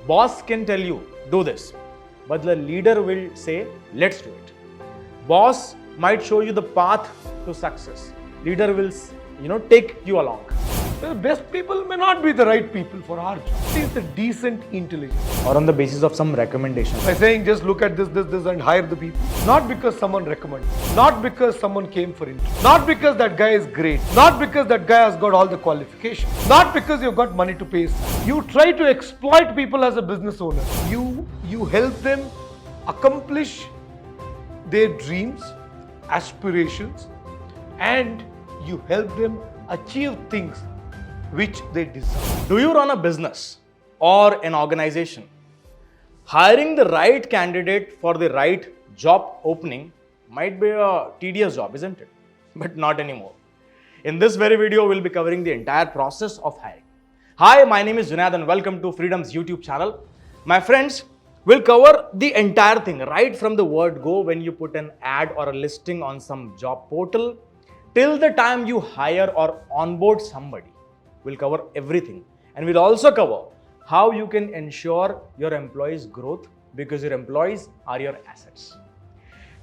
Boss can tell you, do this, but the leader will say, let's do it. Boss might show you the path to success. Leader will, take you along. The best people may not be the right people for our job. It's a decent intelligence. Or on the basis of some recommendation. By saying just look at this and hire the people. Not because someone recommended. Not because someone came for interview. Not because that guy is great. Not because that guy has got all the qualifications. Not because you've got money to pay. You try to exploit people as a business owner. You help them accomplish their dreams, aspirations, and you help them achieve things which they deserve. Do you run a business or an organization? Hiring the right candidate for the right job opening might be a tedious job, isn't it? But not anymore. In this very video, we'll be covering the entire process of hiring. Hi, my name is Junaid and welcome to Freedom's YouTube channel. My friends, we'll cover the entire thing right from the word go when you put an ad or a listing on some job portal till the time you hire or onboard somebody. We'll cover everything, and we'll also cover how you can ensure your employees' growth because your employees are your assets.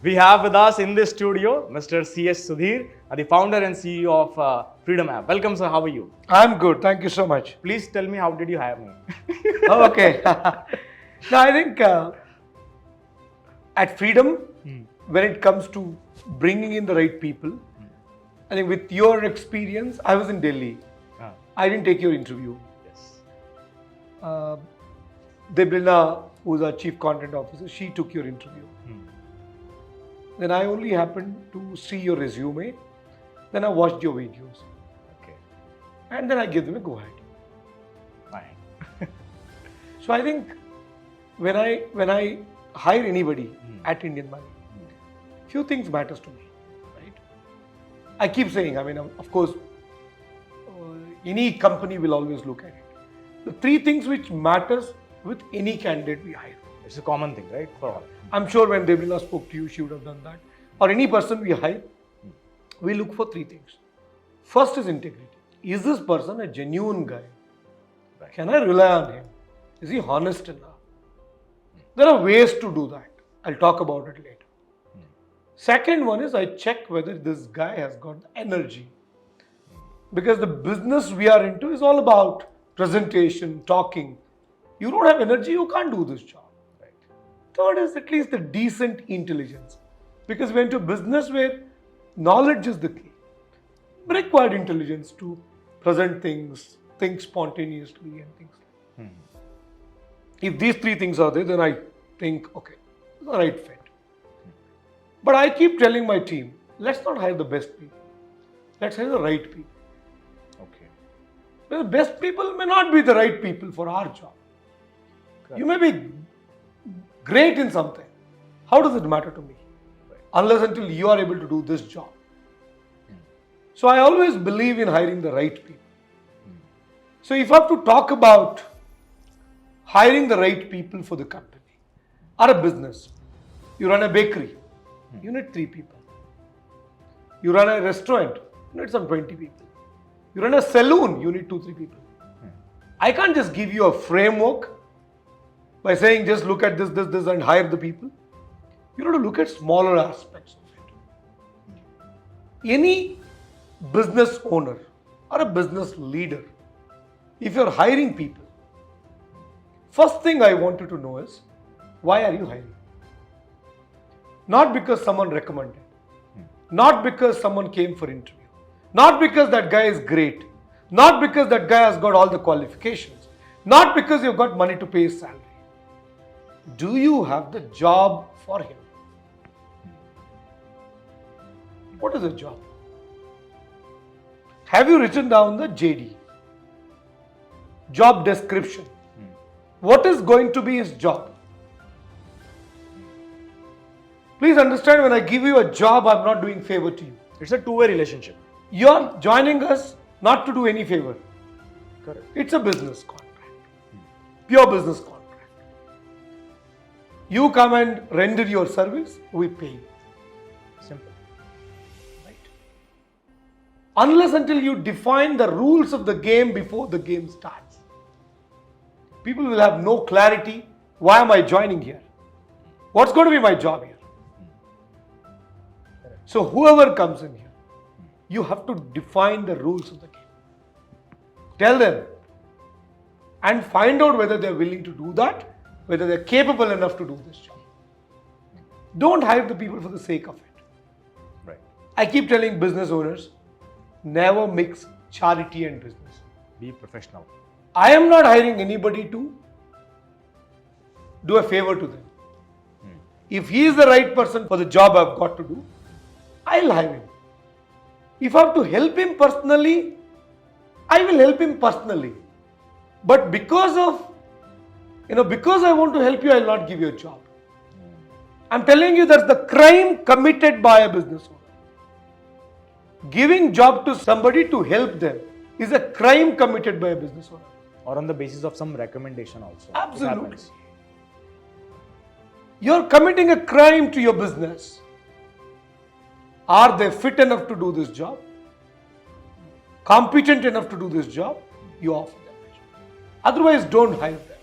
We have with us in this studio Mr. C.S. Sudheer, the founder and CEO of Freedom App. Welcome, sir. How are you? I'm good. Thank you so much. Please tell me, how did you hire me? Oh, okay. Now, I think at Freedom, when it comes to bringing in the right people, I think with your experience, I was in Delhi. I didn't take your interview. Yes. Deblina, who's our chief content officer, she took your interview. Then I only happened to see your resume. Then I watched your videos. Okay. And then I gave them a go ahead. Fine. So I think when I hire anybody at Indian Money, few things matters to me, right? I keep saying, of course, any company will always look at it. The three things which matters with any candidate we hire. It's a common thing, right? For all. I'm sure when Deblina spoke to you, she would have done that. Or any person we hire, we look for three things. First is integrity. Is this person a genuine guy? Right. Can I rely on him? Is he honest enough? There are ways to do that. I'll talk about it later. Second one is I check whether this guy has got the energy. Because the business we are into is all about presentation, talking. You don't have energy, you can't do this job. Right. Third is at least the decent intelligence. Because we're into business where knowledge is the key. Required intelligence to present things, think spontaneously and things like that. If these three things are there, then I think, okay, it's the right fit. But I keep telling my team, let's not hire the best people. Let's hire the right people. Okay. The best people may not be the right people for our job. Correct. You may be great in something. How does it matter to me? Right. Unless until you are able to do this job. So I always believe in hiring the right people. So if I have to talk about hiring the right people for the company or a business, you run a bakery, you need 3 people. You run a restaurant, you need some 20 people. You run a saloon, you need 2-3 people. I can't just give you a framework by saying just look at this and hire the people. You have to look at smaller aspects of it. Any business owner or a business leader, if you're hiring people, first thing I want you to know is, why are you hiring? Not because someone recommended. Not because someone came for interview. Not because that guy is great. Not because that guy has got all the qualifications. Not because you've got money to pay his salary. Do you have the job for him? What is a job? Have you written down the JD? Job description. What is going to be his job? Please understand, when I give you a job, I'm not doing favor to you. It's a two-way relationship. You're joining us not to do any favor. Correct. It's a business contract. Pure business contract. You come and render your service, we pay you. Simple. Right? Unless until you define the rules of the game before the game starts. people will have no clarity. Why am I joining here? What's going to be my job here? So whoever comes in here, you have to define the rules of the game. Tell them and find out whether they're willing to do that, whether they're capable enough to do this job. Don't hire the people for the sake of it. Right. I keep telling business owners, never mix charity and business. Be professional. I am not hiring anybody to do a favor to them. If he is the right person for the job I've got to do, I'll hire him. If I have to help him personally, I will help him personally. But because I want to help you, I'll not give you a job. I'm telling you, that's the crime committed by a business owner. Giving job to somebody to help them is a crime committed by a business owner. Or on the basis of some recommendation also. Absolutely. You're committing a crime to your business. Are they fit enough to do this job? Competent enough to do this job? You offer them a job. Otherwise, don't hire them.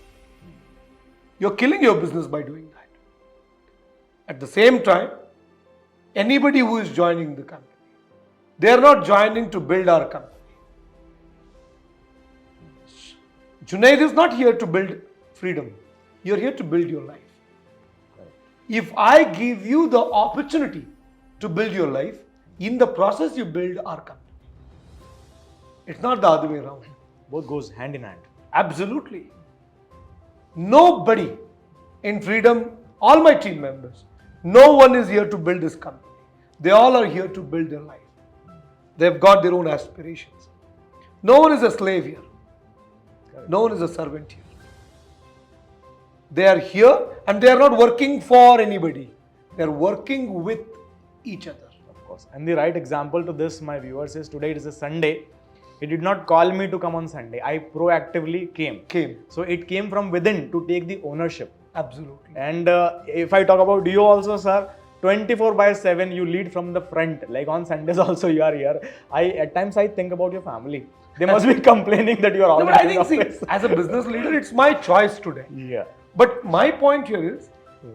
You're killing your business by doing that. At the same time, anybody who is joining the company, they are not joining to build our company. Junaid is not here to build freedom. You're here to build your life. If I give you the opportunity to build your life, in the process you build our company. It's not the other way around. Both goes hand in hand. Absolutely. Nobody in freedom, all my team members, no one is here to build this company. They all are here to build their life. They've got their own aspirations. No one is a slave here. No one is a servant here. They are here and they are not working for anybody. They are working with each other. Of course. And the right example to this, my viewers, is today it is a Sunday. He did not call me to come on Sunday. I proactively came. So it came from within to take the ownership. Absolutely. And if I talk about you also, sir, 24/7 you lead from the front. Like on Sundays also you are here. At times I think about your family. They must be complaining that you are always in office. See, as a business leader, it's my choice today. Yeah. But my point here is,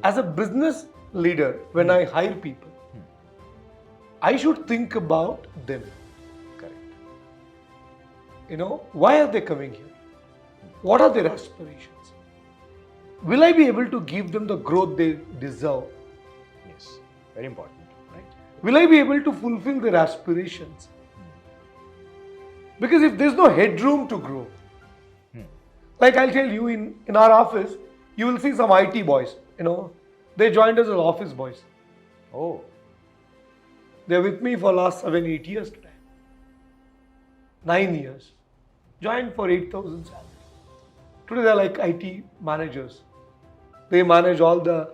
as a business leader, when I hire people, I should think about them. Correct. Why are they coming here? What are their aspirations? Will I be able to give them the growth they deserve? Yes. Very important. Right? Will I be able to fulfill their aspirations? Because if there's no headroom to grow, like I'll tell you, in our office, you will see some IT boys, they joined us as office boys. Oh. They're with me for last 7-8 years today. 9 years. Joined for 8,000 salary. Today they're like IT managers. They manage all the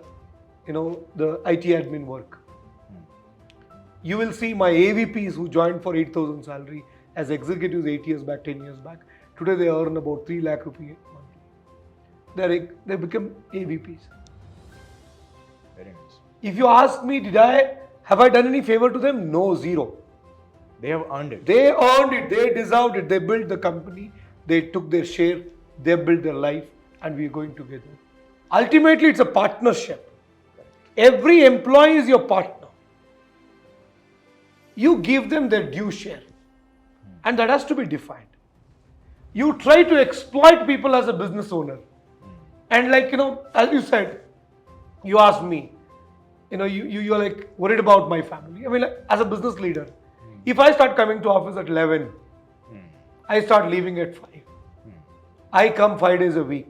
IT admin work. You will see my AVPs who joined for 8,000 salary as executives 8 years back, 10 years back. Today they earn about 3 lakh rupees monthly. They become AVPs. Very nice. If you ask me, have I done any favor to them? No, zero. They have earned it. They earned it. They deserved it. They built the company. They took their share. They built their life, and we are going together. Ultimately, it's a partnership. Every employee is your partner. You give them their due share, and that has to be defined. You try to exploit people as a business owner, and as you said, you asked me, you're like worried about my family. I mean, as a business leader, if I start coming to office at 11, I start leaving at 5. I come 5 days a week,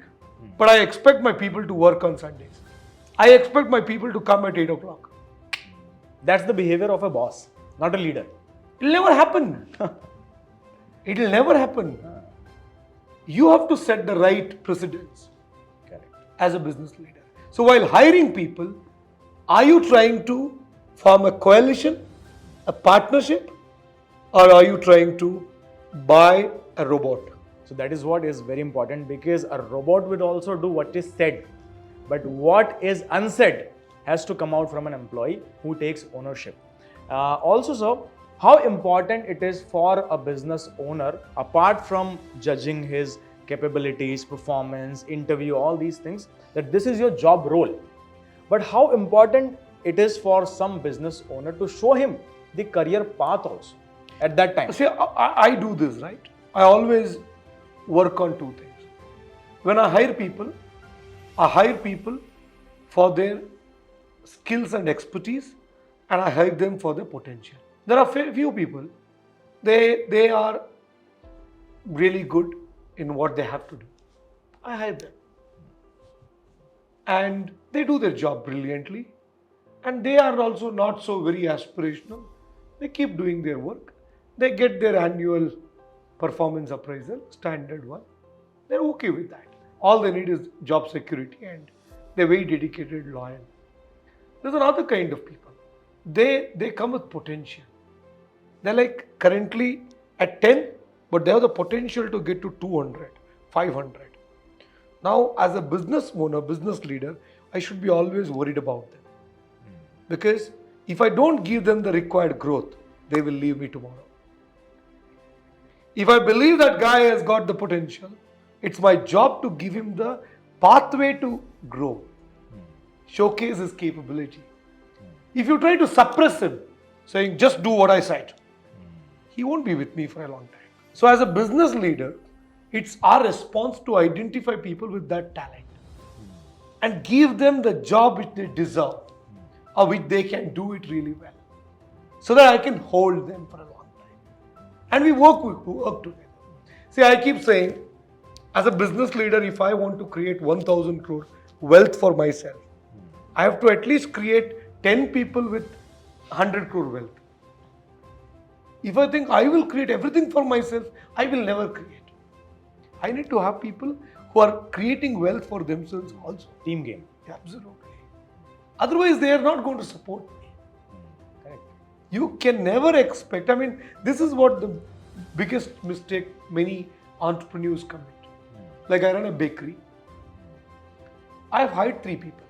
but I expect my people to work on Sundays. I expect my people to come at 8 o'clock. That's the behavior of a boss, not a leader. It'll never happen. It'll never happen. You have to set the right precedence. Correct. As a business leader. So while hiring people, are you trying to form a coalition, a partnership, or are you trying to buy a robot? So that is what is very important, because a robot will also do what is said, but what is unsaid has to come out from an employee who takes ownership. Also, sir, how important it is for a business owner, apart from judging his capabilities, performance, interview, all these things, that this is your job role. But how important it is for some business owner to show him the career path also at that time. See, I do this, right? I always work on two things. When I hire people for their skills and expertise, and I hire them for their potential. There are few people, they are really good in what they have to do. I hire them. And they do their job brilliantly. And they are also not so very aspirational. They keep doing their work. They get their annual performance appraisal, standard one. They're okay with that. All they need is job security and they're very dedicated, loyal. There's another kind of people. They come with potential. They're like currently at 10, but they have the potential to get to 200, 500. Now, as a business owner, business leader, I should be always worried about them. Because if I don't give them the required growth, they will leave me tomorrow. If I believe that guy has got the potential, it's my job to give him the pathway to grow, showcase his capability. If you try to suppress him, saying just do what I said, he won't be with me for a long time. So as a business leader, it's our response to identify people with that talent and give them the job which they deserve or which they can do it really well, so that I can hold them for a long time. And we work together. See, I keep saying, as a business leader, if I want to create 1,000 crore wealth for myself, I have to at least create 10 people with 100 crore wealth. If I think I will create everything for myself, I will never create. I need to have people who are creating wealth for themselves also. Team game. Yeah, absolutely. Otherwise, they are not going to support me. Correct. You can never expect. I mean, this is what the biggest mistake many entrepreneurs commit. Like I run a bakery. I have hired 3 people.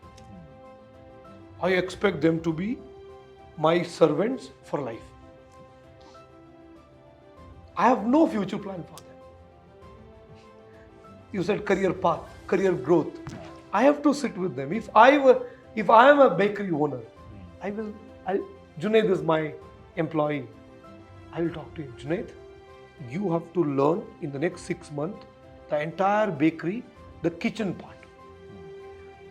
I expect them to be my servants for life. I have no future plan for them. You said career path, career growth. I have to sit with them. If I am a bakery owner, Junaid is my employee. I will talk to him. Junaid, you have to learn in the next 6 months the entire bakery, the kitchen part.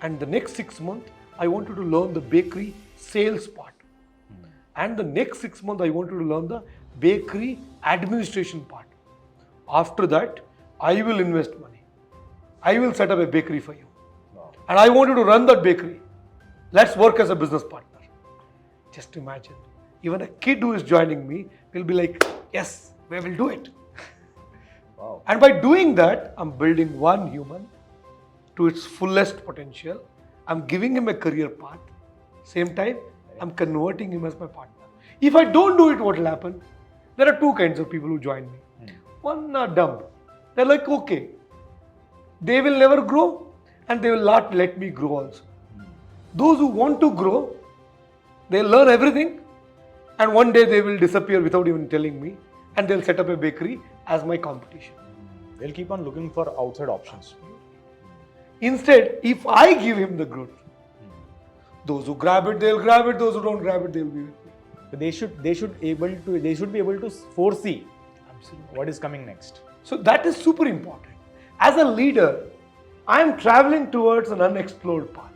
And the next 6 months, I want you to learn the bakery sales part. And the next 6 months, I want you to learn the bakery administration part. After that, I will invest money. I will set up a bakery for you. Wow. And I want you to run that bakery. Let's work as a business partner. Just imagine. Even a kid who is joining me will be like, yes, we will do it. Wow. And by doing that, I'm building one human to its fullest potential. I'm giving him a career path. Same time, I'm converting him as my partner. If I don't do it, what will happen? There are 2 kinds of people who join me. One are dumb. They're like, okay, they will never grow and they will not let me grow also. Those who want to grow, they learn everything and one day they will disappear without even telling me and they'll set up a bakery as my competition. They'll keep on looking for outside options. Instead, if I give him the growth, those who grab it, they'll grab it. Those who don't grab it, they'll be with me. But they should be able to foresee Absolutely. what is coming next. So that is super important. As a leader, I am traveling towards an unexplored path.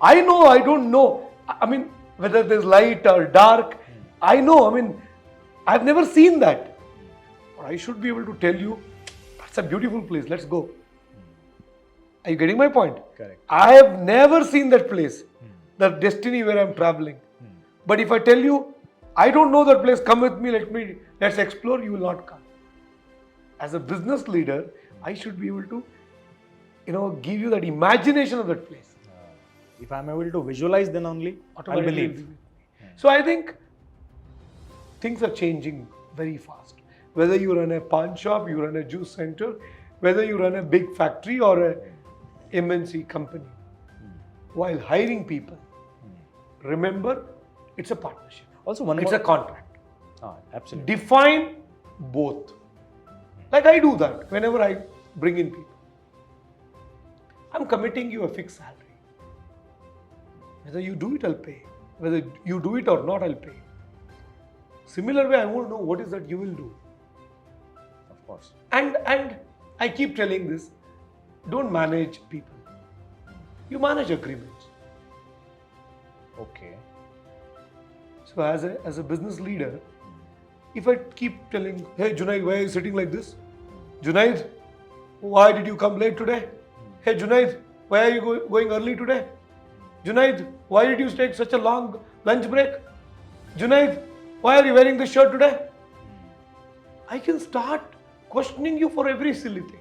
I know, I don't know. I mean, whether there's light or dark, I know. I mean, I've never seen that. But I should be able to tell you, that's a beautiful place. Let's go. Are you getting my point? Correct. I have never seen that place, the destiny where I'm traveling. But if I tell you, I don't know that place, come with me, let's explore, you will not come. As a business leader, I should be able to, give you that imagination of that place. If I'm able to visualize, then only I'll believe. So I think things are changing very fast. Whether you run a pawn shop, you run a juice center, whether you run a big factory or a MNC company, while hiring people, remember, it's a partnership. Also, it's a contract. Absolutely. Define both. Like I do that. Whenever I bring in people. I'm committing you a fixed salary. Whether you do it, I'll pay. Whether you do it or not, I'll pay. Similar way, I want to know what is that you will do. Of course. And I keep telling this, don't manage people. You manage agreements. Okay. So as a business leader, if I keep telling, hey Junaid, why are you sitting like this? Junaid, why did you come late today? Hey Junaid, why are you going early today? Junaid, why did you take such a long lunch break? Junaid, why are you wearing this shirt today? I can start questioning you for every silly thing.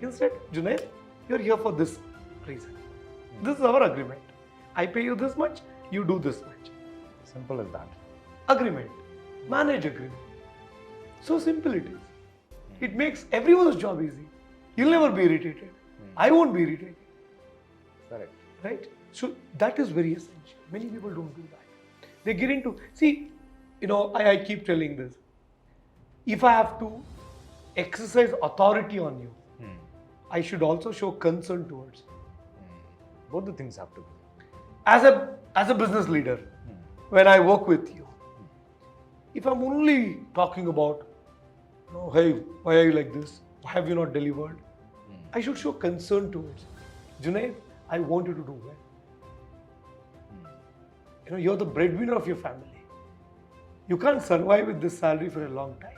Instead, Junaid, you're here for this reason. This is our agreement. I pay you this much, you do this much. Simple as that. Agreement. Manage agreement. So simple it is. It makes everyone's job easy. You'll never be irritated. I won't be irritated. Correct. Right? So that is very essential. Many people don't do that. They get into, see, I keep telling this. If I have to exercise authority on you, I should also show concern towards you. Both the things have to be. As a business leader, when I work with you, if I'm only talking about, hey, why are you like this? Why have you not delivered? I should show concern towards you. Junaid, I want you to do well. You're the breadwinner of your family. You can't survive with this salary for a long time.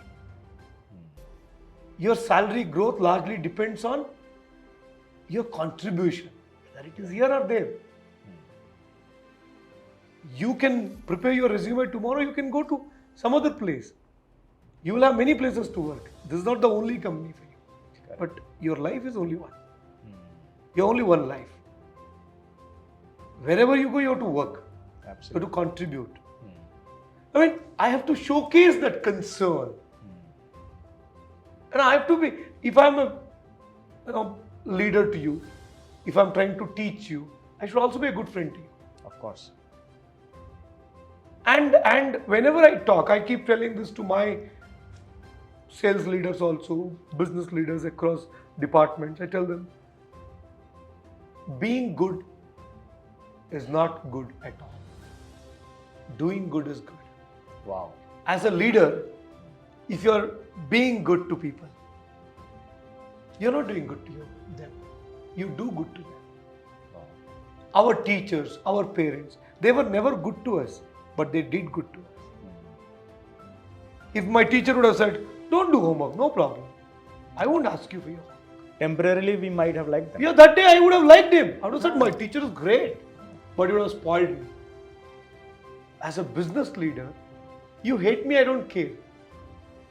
Your salary growth largely depends on your contribution, whether it is here or there. You can prepare your resume tomorrow, you can go to some other place. You will have many places to work. This is not the only company for you. Correct. But your life is only one. You have only one life. Wherever you go, you have to work. Absolutely. You have to contribute. I have to showcase that concern. And I have to be, if I'm a leader to you, if I'm trying to teach you, I should also be a good friend to you. Of course. And whenever I talk, I keep telling this to my sales leaders also, business leaders across departments. I tell them, being good is not good at all. Doing good is good. Wow. As a leader, if you're being good to people, you're not doing good to them. You do good to them. Wow. Our teachers, our parents, they were never good to us, but they did good to us. If my teacher would have said, don't do homework, no problem. I won't ask you for your homework. Temporarily, we might have liked them. Yeah, that day I would have liked him. I would have said, my teacher is great, but he would have spoiled me. As a business leader, you hate me, I don't care.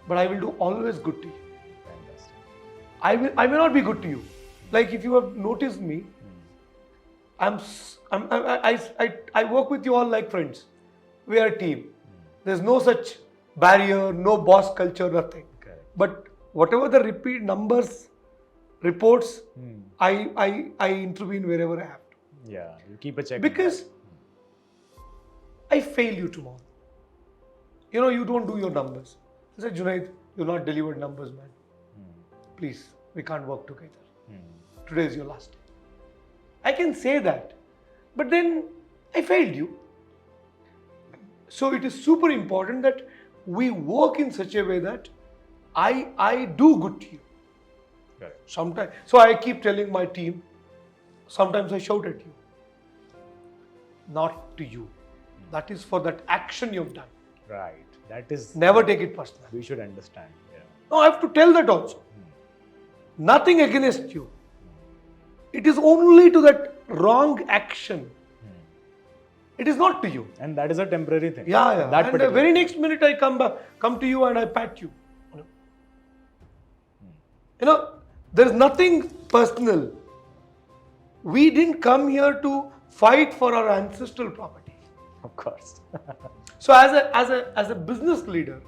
But I will do always good to you. Fantastic. I may not be good to you. Like if you have noticed me, I work with you all like friends. We are a team. There's no such barrier, no boss culture, nothing. Correct. But whatever the repeat numbers, reports, I intervene wherever I have to. Yeah, you keep a check. Because I fail you tomorrow. You don't do your numbers. I said, Junaid, you've not delivered numbers, man. Please, we can't work together. Today is your last day. I can say that. But then I failed you. So it is super important that we work in such a way that I do good to you. Correct. Sometimes, so I keep telling my team, sometimes I shout at you. Not to you. That is for that action you've done. Right. That is. Never take it personally. We should understand. Yeah. No, I have to tell that also. Nothing against you. It is only to that wrong action. It is not to you. And that is a temporary thing. Yeah. That And the very next minute I come to you and I pat you. There is nothing personal. We didn't come here to fight for our ancestral property. Of course. So as a business leader,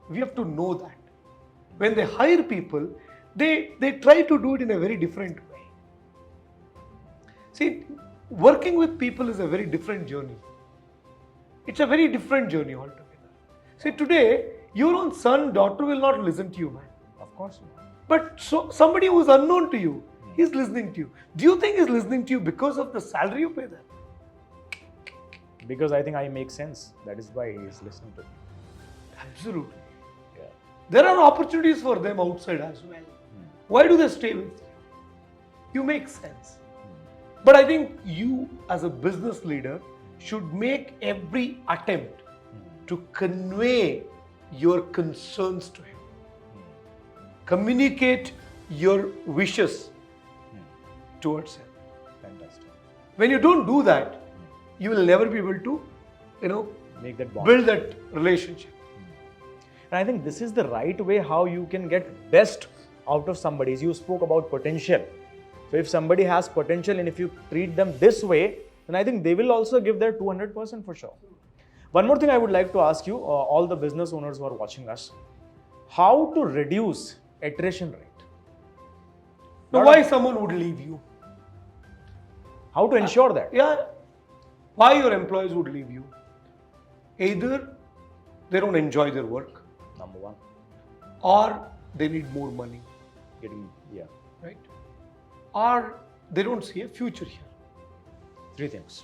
we have to know that. When they hire people, they try to do it in a very different way. See, working with people is a very different journey. It's a very different journey altogether. See, today, your own son, daughter will not listen to you, man. Of course not. But so somebody who is unknown to you, he's listening to you. Do you think he's listening to you because of the salary you pay them? Because I think I make sense. That is why he is listening to me. Absolutely. Yeah. There are opportunities for them outside as well. Why do they stay with you? You make sense. But I think you, as a business leader, should make every attempt to convey your concerns to him. Communicate your wishes towards him. Fantastic. When you don't do that, you will never be able to, Make that bond. build that relationship. And I think this is the right way how you can get best out of somebody. You spoke about potential. So if somebody has potential and if you treat them this way, then I think they will also give their 200% for sure. One more thing I would like to ask you, all the business owners who are watching us, how to reduce attrition rate? Now, why someone would leave you? How to ensure that? Yeah. Why your employees would leave you? Either they don't enjoy their work, Number one, or they need more money, yeah, right? Or they don't see a future here. three things.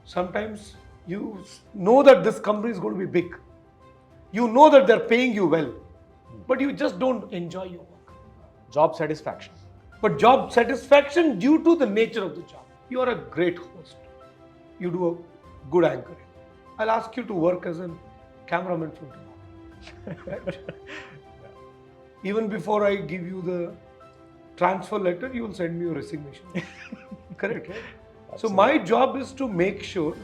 Sometimes you know that this company is going to be big. You know that they're paying you well, but you just don't enjoy your work. Job satisfaction. But job satisfaction due to the nature of the job. You are a great host. You do a good anchoring. I'll ask you to work as a cameraman from tomorrow. Right? Even before I give you the transfer letter, you will send me your resignation. Correct, right? So my job is to make sure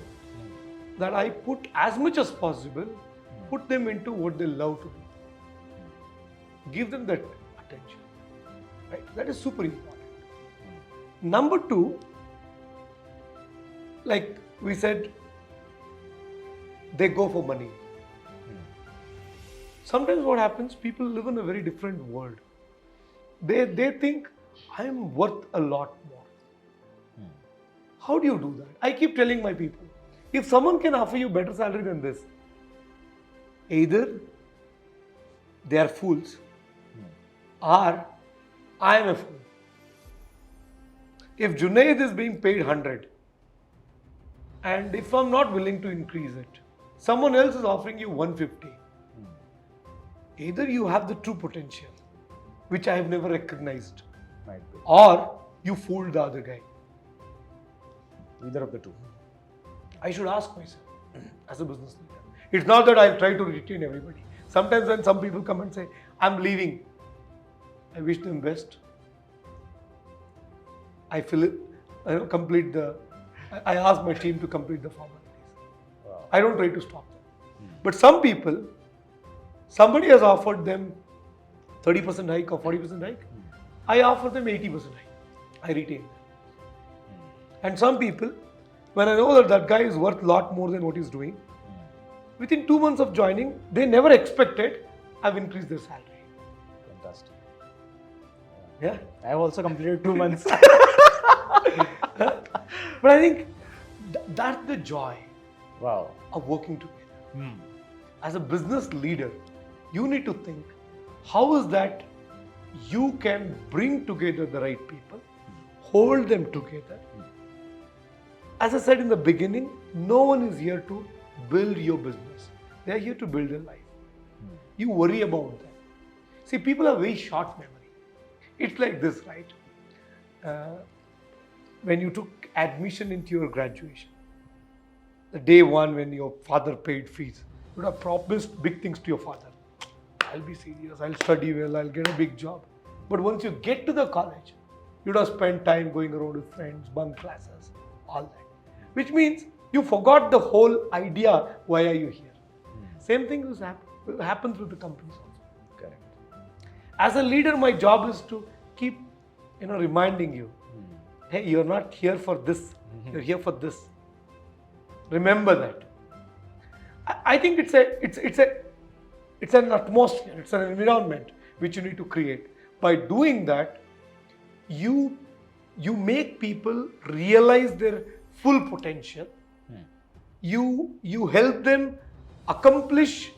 that I put as much as possible, put them into what they love to do. Give them that attention. Right? That is super important. Number two, like we said, they go for money. Sometimes what happens, people live in a very different world. They think, I am worth a lot more. How do you do that? I keep telling my people, if someone can offer you better salary than this, either they are fools or I am a fool. If Junaid is being paid 100 and if I'm not willing to increase it, someone else is offering you 150. Either you have the true potential, which I have never recognized, or you fooled the other guy. Either of the two. I should ask myself as a business leader. It's not that I try to retain everybody. Sometimes when some people come and say, I'm leaving, I wish them best. I fill it, I ask my team to complete the formalities. Wow. I don't try to stop them. But some people, somebody has offered them 30% hike or 40% hike. I offer them 80% hike. I retain them. And some people, when I know that that guy is worth a lot more than what he's doing, within 2 months of joining, they never expected I've increased their salary. Fantastic. Yeah. I have also completed 2 months. But I think that's the joy Wow. of working together. As a business leader, you need to think, how is that you can bring together the right people, hold them together. As I said in the beginning, no one is here to build your business. They are here to build a life. You worry about them. See, people have very short memory. It's like this, right? When you took admission into your graduation, the day one when your father paid fees, you would have promised big things to your father. I'll be serious, I'll study well, I'll get a big job. But once you get to the college, you would have spent time going around with friends, bunk classes, all that. Which means you forgot the whole idea, why are you here? Same thing happens with the companies also. Correct. As a leader, my job is to keep reminding you, hey, you're not here for this, you're here for this. Remember that. I think it's an atmosphere, it's an environment which you need to create. By doing that, you make people realize their full potential. You help them accomplish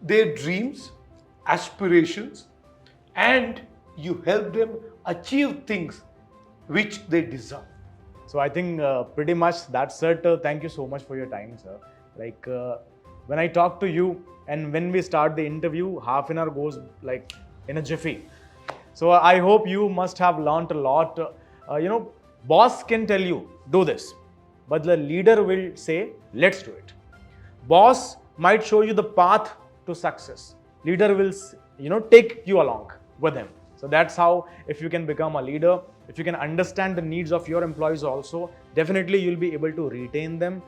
their dreams aspirations, and you help them achieve things which they deserve. So I think pretty much that's it. Thank you so much for your time, sir. Like when I talk to you and when we start the interview, half an hour goes like in a jiffy. So I hope you must have learnt a lot. Boss can tell you, do this, but the leader will say, let's do it. Boss might show you the path to success. Leader will, take you along with him. So that's how, if you can become a leader, if you can understand the needs of your employees also, definitely you'll be able to retain them.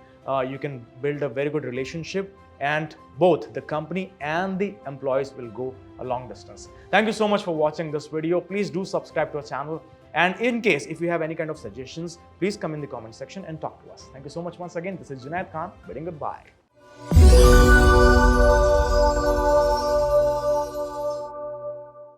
You can build a very good relationship, and both the company and the employees will go a long distance. Thank you so much for watching this video. Please do subscribe to our channel. And in case if you have any kind of suggestions, please come in the comment section and talk to us. Thank you so much once again. This is Junaid Khan bidding goodbye.